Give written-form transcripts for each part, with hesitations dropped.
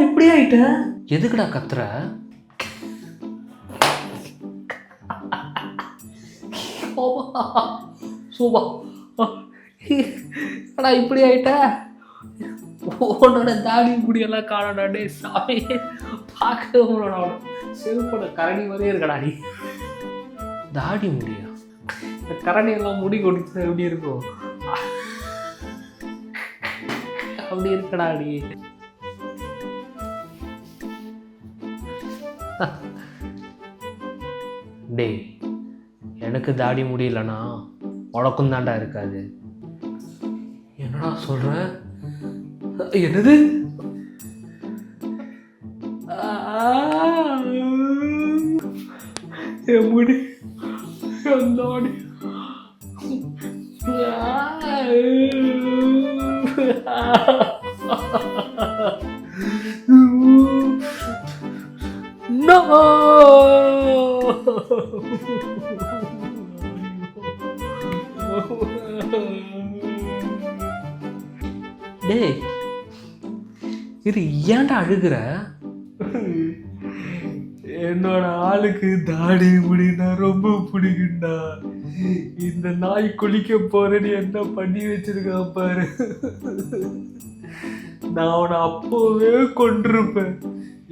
இப்படி ஆயிட்ட எதுக்குடா கத்துற? சோபா ஆனா இப்படி ஆயிட்ட. உன்னோட தாடி முடியெல்லாம் காணடாடே சாமி, பார்க்க உன்னோட செருப்போட கரடி மாதிரியே இருக்கடா நீ. தாடி முடியா? இந்த கரடி எல்லாம் முடி கொடுத்து எப்படி இருக்கும் அப்படி இருக்கடா நீ. டே, எனக்கு தாடி முடியலன்னா உனக்கும் தாண்டா இருக்காது. என்னடா சொல்ற? என்னது? என் முடி தாடி No! டேய் இது ஏன்டா அழுகுற? என்னோட ஆளுக்கு தாடி முடினா ரொம்ப பிடிக்கும்டா. இந்த நாய் குளிக்க போறேன்னு என்ன பண்ணி வச்சிருக்கா பாரு. நான் அவனை அப்போவே கொண்டிருப்பேன்.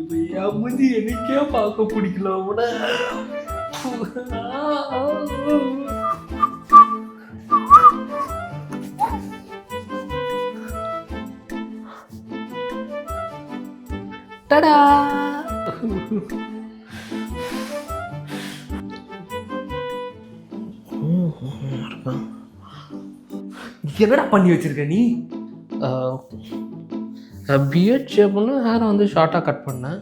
இப்ப என் முந்தி எனக்கே பார்க்க பிடிக்கல அவனை. டடா! என்னடா பண்ணி வச்சிருக்க நீ? பிஎட் ஷேப்னு ஹேரை வந்து ஷார்ட்டாக கட் பண்ணேன்.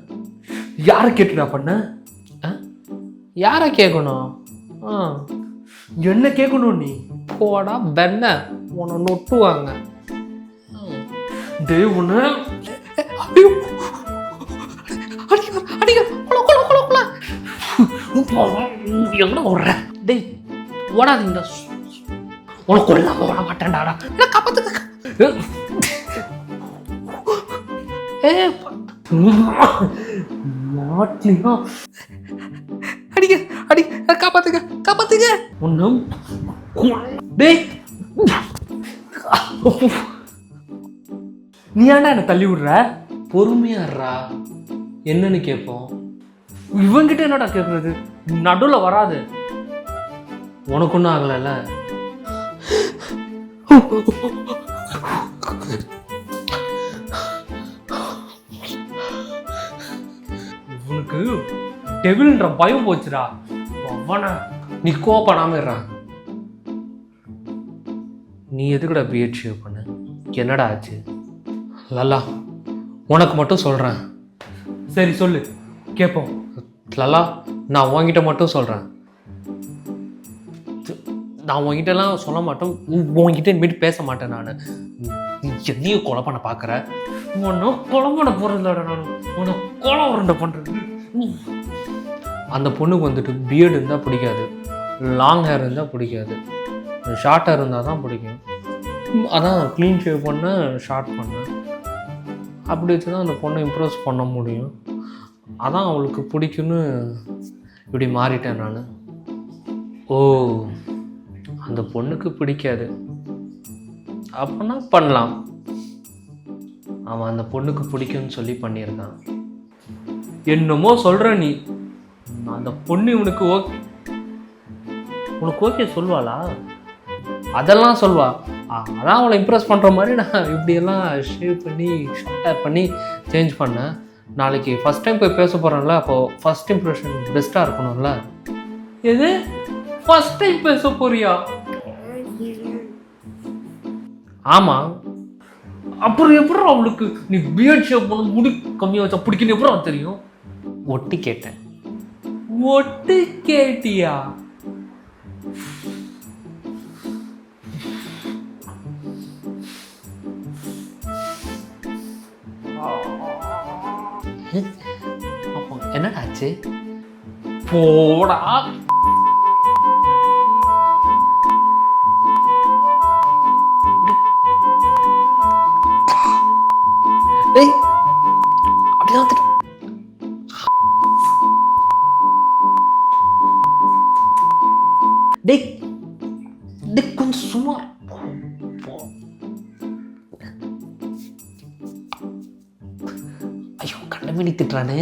யாரை கேட்டுடா பண்ண? யாரை கேட்கணும்? என்ன கேட்கணும் நீ? போடா பெண்ண, உன்னை நொட்டுவாங்க. டே உன்னை எங்கட ஓடுற? டேய் ஓடாதீங்க, உனக்கு கொல்லாம ஓட மாட்டேன்டாடா. அடிக்க அடி, காப்பாத்துங்க காப்பாத்துங்க. ஒன்னும் டேய் நீ ஏன்டா என்ன தள்ளி விடுற? பொறுமையாடுறா, என்னன்னு கேட்போம். இவங்கிட்ட என்னடா கேட்கறது? நடுவில் வராது. உனக்கு ஒன்றும் ஆகலைல்ல? இவனுக்கு டெவில்ன்ற பயம் போச்சுடா. அவன நீ கோவப்படாம. நீ எதுக்குடா பிஎட் ஷேவ் பண்ண? என்னடா ஆச்சு? லல்லா உனக்கு மட்டும் சொல்கிறேன். சரி சொல்லு கேட்போம். லல்லா நான் உன்கிட்ட மட்டும் சொல்கிறேன். நான் உன்கிட்டலாம் சொல்ல மாட்டேன். உன்கிட்ட இனிமேட்டு பேச மாட்டேன். நான் எதையும் கொலை பண்ண பார்க்குற. ஒன்றும் கொலை பண்ண போகிறதில்லடா. நான் உன்னை கொலை உருண்டை பண்ணுறது. அந்த பொண்ணுக்கு வந்துட்டு பியர்டு இருந்தால் பிடிக்காது, லாங் ஹேர் இருந்தால் பிடிக்காது, ஷார்ட் ஹேர் இருந்தால் தான் பிடிக்கும். அதான் க்ளீன் ஷேவ் பண்ண, ஷார்ட் பண்ணேன். அப்படி வச்சு தான் அந்த பொண்ணை இம்ப்ரெஸ் பண்ண முடியும். அதான் அவளுக்கு பிடிக்குன்னு இப்படி மாறிட்டேன் நான். ஓ, அந்த பொண்ணுக்கு பிடிக்காது அப்படின்னா பண்ணலாம். அவன் அந்த பொண்ணுக்கு பிடிக்கும்னு சொல்லி பண்ணியிருக்கான். என்னமோ சொல்கிற நீ. அந்த பொண்ணு உனக்கு ஓகே சொல்வாளா? அதெல்லாம் சொல்வா. அதான் அவளை இம்ப்ரெஸ் பண்ணுற மாதிரி நான் இப்படியெல்லாம் ஷேவ் பண்ணி ஷார்ட் பண்ணி சேஞ்ச் பண்ணேன். நாளைக்கு ஃபஸ்ட் டைம் போய் பேச போகிறேன்ல, அப்போது ஃபஸ்ட் இம்ப்ரெஷன் பெஸ்ட்டாக இருக்கணும்ல. எது ஃபஸ்ட் டைம் பேச போறியா? ஆமாம். அப்புறம் எப்படி அவளுக்கு நீ பியர்ட் ஷேவ் பண்ண முடி கம்மியாக வச்சா பிடிக்கணும் எப்படி தெரியும்? ஒட்டி கேட்டேன். ஒட்டு கேட்டியா? அப்போ என்னடாச்சு? போடா. கொஞ்சம் சும்மா ஐயோ கண்டமேனி திட்டுறானு.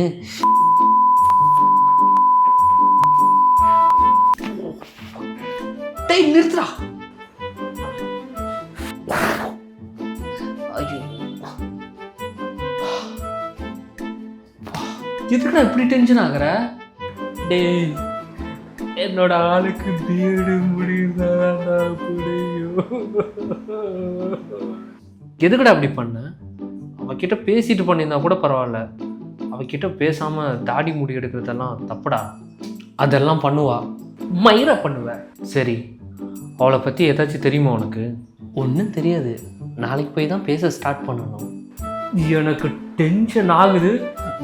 டேய் நிறுத்துடா. ஐயோ எதுக்குடா இப்படி டென்ஷன் ஆகுற? டேய் என்னோட ஆளுக்கு பீடு முடியுதாடா புரியும். எதுக்குடா அப்படி பண்ண? அவகிட்ட பேசிட்டு பண்ணியிருந்தா கூட பரவாயில்ல, அவகிட்ட பேசாம தாடி முடி எடுக்கிறதெல்லாம் தப்புடா. அதெல்லாம் பண்ணுவா, மயிரா பண்ணுவ. சரி அவளை பற்றி ஏதாச்சும் தெரியுமா உனக்கு? ஒன்றும் தெரியாது, நாளைக்கு போய் தான் பேச ஸ்டார்ட் பண்ணணும். எனக்கு டென்ஷன் ஆகுது,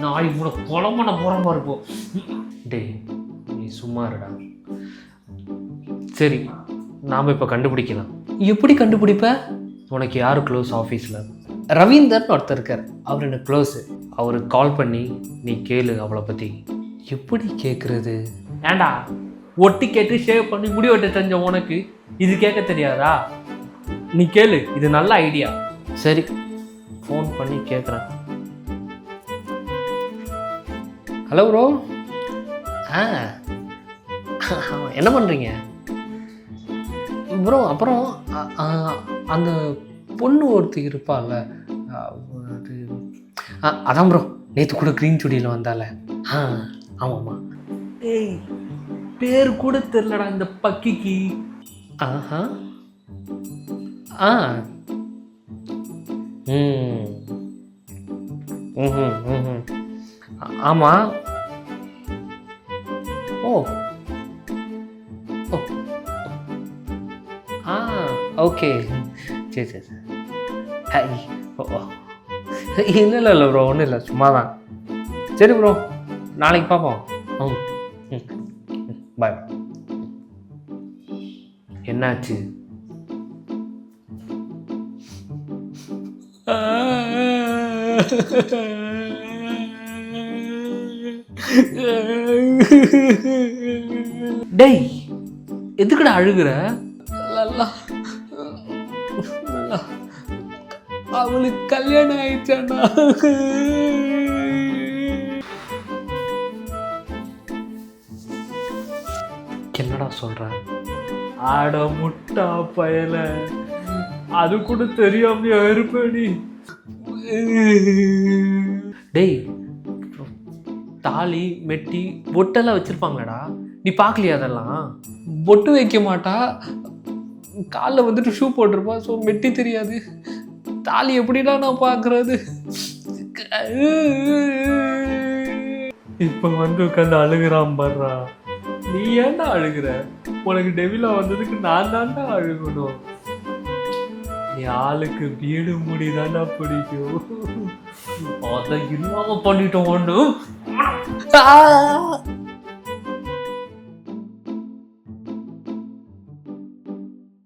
நாளைக்கு உனக்கு குழம்புன போகிற மாதிரி இருக்கும். டேய் நீ சும்மா இருடா. சரி நாம் இப்போ கண்டுபிடிக்கலாம். எப்படி கண்டுபிடிப்ப? உனக்கு யார் க்ளோஸ் ஆஃபீஸில்? ரவீந்தர்னு ஒருத்தர் இருக்கார், அவர் எனக்கு க்ளோஸு. அவருக்கு கால் பண்ணி நீ கேளு அவளை பற்றி. எப்படி கேட்குறது? ஏண்டா ஒட்டி கேட்டு ஷேவ் பண்ணி முடி வெட்ட தெரிஞ்ச உனக்கு இது கேட்க தெரியாதா? நீ கேளு, இது நல்ல ஐடியா. சரி ஃபோன் பண்ணி கேட்குறேன். Hello bro. என்ன பண்ணுறீங்க ப்ரோ? அப்புறம் அந்த பொண்ணு ஒருத்தி இருப்பாள்ல, அது அதான் ப்ரோ நேற்று கூட க்ரீன் சுடியில் வந்தால. ஆமாம்மா. ஏய் பேர் கூட தெரிலடா இந்த பக்கிக்கு. ஆஹா ஆமாம். ஓ ஓகே சரி சரி சரி. ஓ இல்லை ப்ரோ, ஒன்றும் இல்லை, சும்மா தான். சரி ப்ரோ நாளைக்கு பார்ப்போம். பாய். என்னாச்சு? டேய் எதுக்குடா அழுகுற? அவளுக்கு கல்யாணம் ஆயிடுச்சாண்டா. என்னடா சொல்ற? ஆட முட்டா பயல, அது கூட தெரியாம இருப்படி. டேய் தாலி மெட்டி பொட்டெல்லாம் வச்சிருப்பாங்களடா, நீ பார்க்கலையா? அதெல்லாம் பொட்டு வைக்க மாட்டா, காலில் வந்துட்டு ஷூ போட்டிருப்பா. ஸோ மெட்டி தெரியாது, தாலி எப்படின்னா நான் பார்க்கறது. இப்போ வந்து உட்காந்து அழுகிறான் பாடுறா. நீ ஏன்டா அழுகிற? உனக்கு டெவிலா வந்ததுக்கு நான் தான்டா அழுகணும். நீ ஆளுக்கு வீடு முடிதான்டா பிடிக்கும், அதை இல்லாம பண்ணிட்டோம் ஒன்று.